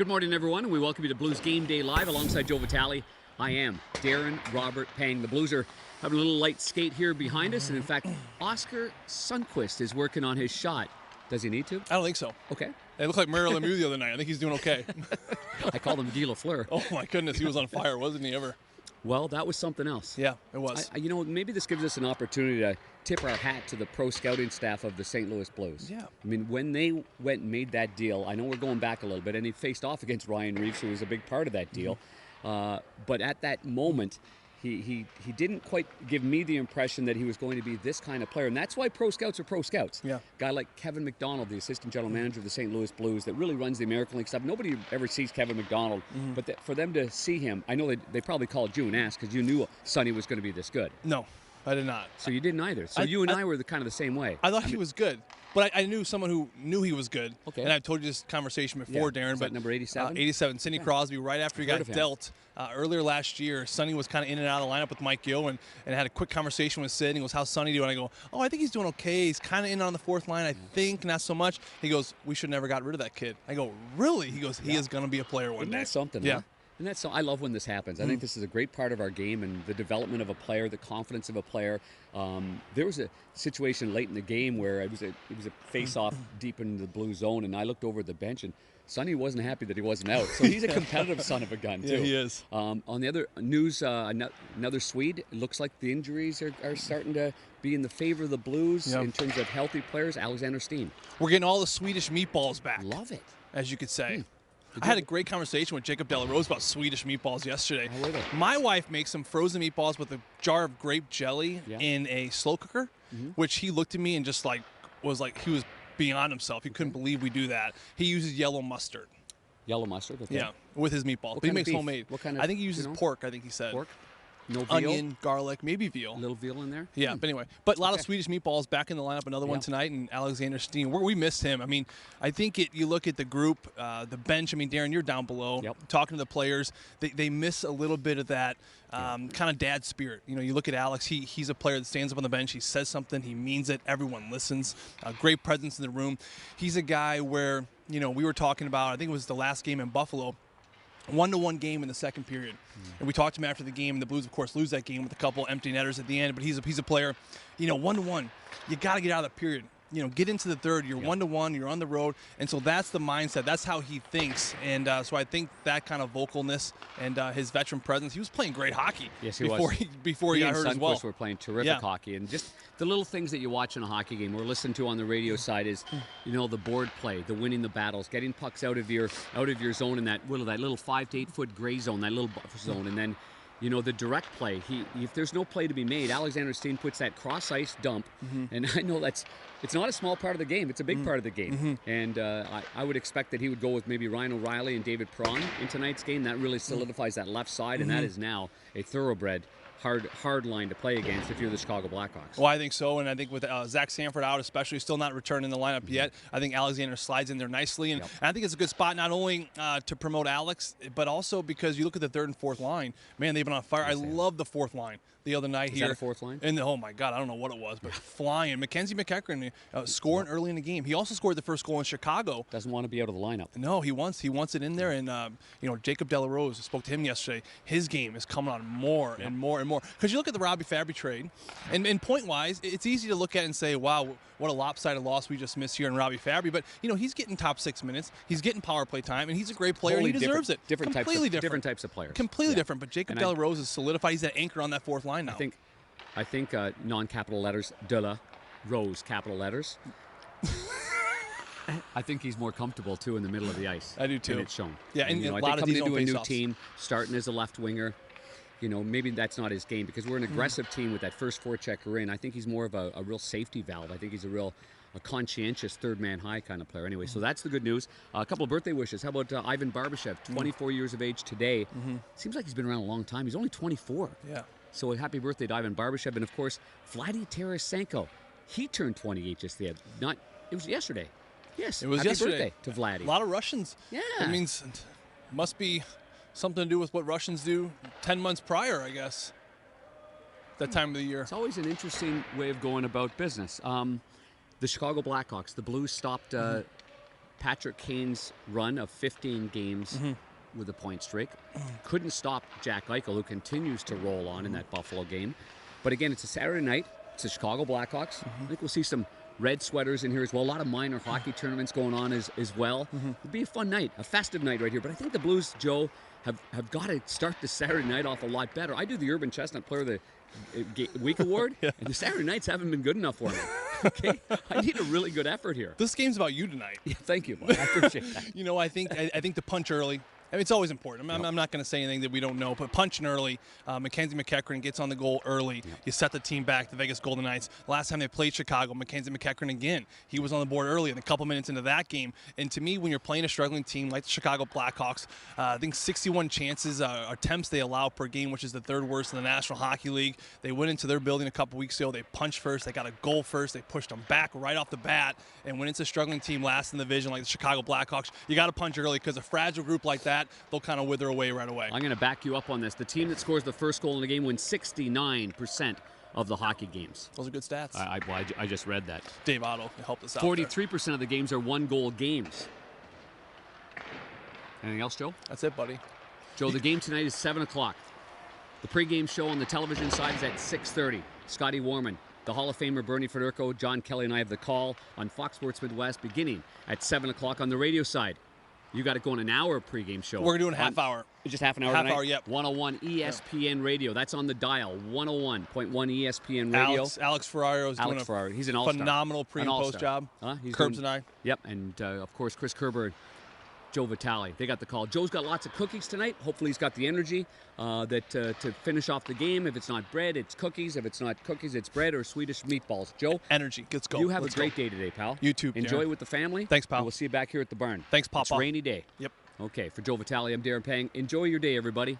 Good morning, everyone, and we welcome you to Blues Game Day Live alongside Joe Vitale. I am Darren Robert Pang. The Blues are having a little light skate here behind us, and in fact, Oscar Sundqvist is working on his shot. Does he need to? I don't think so. Okay. It looked like Mario Lemieux the other night. I think he's doing okay. I called him Guy Lafleur. Oh, my goodness. He was on fire, wasn't he, ever? Well, that was something else. Yeah, it was. Maybe this gives us an opportunity to tip our hat to the pro scouting staff of the St. Louis Blues. Yeah. I mean, when they went and made that deal, I know we're going back a little bit, and he faced off against Ryan Reeves, who was a big part of that deal. But at that moment, he didn't quite give me the impression that he was going to be this kind of player. And that's why pro scouts are pro scouts. Yeah. Guy like Kevin McDonald, the assistant general manager of the St. Louis Blues, that really runs the American League stuff. Nobody ever sees Kevin McDonald. But for them to see him, I know they probably called you and asked because you knew Sonny was going to be this good. No, I did not. So you didn't either. So you and I were kind of the same way. I thought he was good. But I knew someone who knew he was good. Okay. And I've told you this conversation before, Darren. Is that number 87? 87. Sidney Crosby, right after he got dealt earlier last year. Sonny was kind of in and out of the lineup with Mike Gill and had a quick conversation with Sid. And he goes, how's Sonny doing? I go, I think he's doing okay. He's kind of in on the fourth line, I think, not so much. He goes, we should never got rid of that kid. I go, really? He goes, he is going to be a player one day. Isn't that something? Yeah. Huh? And that's so I love when this happens. I think this is a great part of our game and the development of a player, the confidence of a player. There was a situation late in the game where it was a face-off deep in the blue zone, and I looked over at the bench, and Sonny wasn't happy that he wasn't out. So he's a competitive son of a gun, too. Yeah, he is. On the other news, another Swede. It looks like the injuries are starting to be in the favor of the Blues in terms of healthy players. Alexander Steen. We're getting all the Swedish meatballs back. Love it. As you could say. I had a great conversation with Jacob Delarose about Swedish meatballs yesterday. How were they? My wife makes some frozen meatballs with a jar of grape jelly in a slow cooker, which he looked at me and just was he was beyond himself. He couldn't believe we do that. He uses yellow mustard. Yellow mustard? Okay. Yeah, with his meatballs. But he makes homemade. What kind of, I think he uses pork, I think he said. Pork? No veal? Onion, garlic, maybe veal. A little veal in there? Yeah, but anyway. But a lot of Swedish meatballs back in the lineup. Another one tonight, and Alexander Steen. We missed him. I mean, I think you look at the group, the bench. I mean, Darren, you're down below talking to the players. They miss a little bit of that kind of dad spirit. You look at Alex. He's a player that stands up on the bench. He says something. He means it. Everyone listens. Great presence in the room. He's a guy where, we were talking about, I think it was the last game in Buffalo, 1-1 game in the second period. And we talked to him after the game, and the Blues, of course, lose that game with a couple empty netters at the end. But he's a player, 1-1. You got to get out of the period. Get into the third. You're 1-1. You're on the road. And so that's the mindset. That's how he thinks. And so I think that kind of vocalness and his veteran presence. He was playing great hockey. Yes, he was. Before he got hurt as well. Were playing terrific hockey. And just the little things that you watch in a hockey game or listen to on the radio side is, the board play, the winning the battles, getting pucks out of your zone in that little 5 to 8 foot gray zone, that little buffer zone, and then. The direct play. If there's no play to be made, Alexander Steen puts that cross ice dump, and I know it's not a small part of the game. It's a big part of the game, and I would expect that he would go with maybe Ryan O'Reilly and David Perron in tonight's game. That really solidifies that left side, and that is now a thoroughbred. Hard line to play against if you're the Chicago Blackhawks. Well, I think so, and I think with Zach Sanford out, especially still not returning the lineup yet, I think Alexander slides in there nicely, and I think it's a good spot not only to promote Alex, but also because you look at the third and fourth line. Man, they've been on fire. I love the fourth line the other night here. Is that a fourth line? And oh my God, I don't know what it was, but flying. Mackenzie McEachern scoring early in the game. He also scored the first goal in Chicago. Doesn't want to be out of the lineup. No, he wants it in there, and Jacob Delarose, I spoke to him yesterday. His game is coming on more and more and more. Because you look at the Robbie Fabry trade, and point-wise, it's easy to look at and say, wow, what a lopsided loss we just missed here in Robbie Fabry. But, he's getting top 6 minutes. He's getting power play time, and he's a great player, and he deserves it. Different types of players. Completely different. But Jacob Delarose is solidified. He's that anchor on that fourth line now. I think non-capital letters, De La Rose, capital letters. I think he's more comfortable, too, in the middle of the ice. I do, too. And it's shown. Yeah, and I a think lot of these coming into a new faceoffs. team, starting as a left winger, maybe that's not his game because we're an aggressive team with that first forechecker in. I think he's more of a real safety valve. I think he's a conscientious third-man high kind of player. Anyway, so that's the good news. A couple of birthday wishes. How about Ivan Barbashev, 24 years of age today. Seems like he's been around a long time. He's only 24. Yeah. So a happy birthday to Ivan Barbashev. And, of course, Vladdy Tarasenko. He turned 28 just the other. It was yesterday. Yes, it was happy yesterday. Birthday to Vladdy. A lot of Russians. Yeah. That means must be something to do with what Russians do 10 months prior, I guess, that time of the year. It's always an interesting way of going about business. The Chicago Blackhawks, the Blues stopped Patrick Kane's run of 15 games with a point streak. Couldn't stop Jack Eichel, who continues to roll on in that Buffalo game. But again, it's a Saturday night. It's the Chicago Blackhawks. I think we'll see some red sweaters in here as well. A lot of minor hockey tournaments going on as well. It'll be a fun night, a festive night right here. But I think the Blues, Joe, have got to start the Saturday night off a lot better. I do the Urban Chestnut Player of the Week Award, and the Saturday nights haven't been good enough for me. Okay, I need a really good effort here. This game's about you tonight. Yeah, thank you, bud. I appreciate that. You know, I think the punch early. I mean, it's always important. I'm not going to say anything that we don't know, but punching early, Mackenzie McEachran gets on the goal early. Yep. You set the team back, the Vegas Golden Knights. Last time they played Chicago, Mackenzie McEachran again. He was on the board early and a couple minutes into that game. And to me, when you're playing a struggling team like the Chicago Blackhawks, I think 61 chances, attempts they allow per game, which is the third worst in the National Hockey League. They went into their building a couple weeks ago. They punched first. They got a goal first. They pushed them back right off the bat. And when it's a struggling team last in the division like the Chicago Blackhawks, you got to punch early because a fragile group like that, they'll kind of wither away right away. I'm going to back you up on this. The team that scores the first goal in the game wins 69% of the hockey games. Those are good stats. I just read that. Dave Otto helped us out. 43% of the games are one-goal games. Anything else, Joe? That's it, buddy. Joe, the game tonight is 7 o'clock. The pregame show on the television side is at 6:30. Scotty Warman, the Hall of Famer Bernie Federico, John Kelly, and I have the call on Fox Sports Midwest beginning at 7 o'clock on the radio side. You got to go on an hour pregame show. We're doing a half hour. Just half an hour Half tonight? hour, yep. 101 ESPN Radio. That's on the dial. 101.1 ESPN Radio. Alex Ferrario is doing a He's an all-star. phenomenal pre- and post job. Curbs and I. Yep, and of course Chris Kerber, Joe Vitale. They got the call. Joe's got lots of cookies tonight. Hopefully he's got the energy to finish off the game. If it's not bread, it's cookies. If it's not cookies, it's bread or Swedish meatballs. Joe? Energy. Let's go. You have a great day today, pal. You too, Enjoy Darren. with the family. Thanks, pal. And we'll see you back here at the barn. Thanks, Papa. It's a rainy day. Yep. Okay, for Joe Vitale, I'm Darren Pang. Enjoy your day, everybody.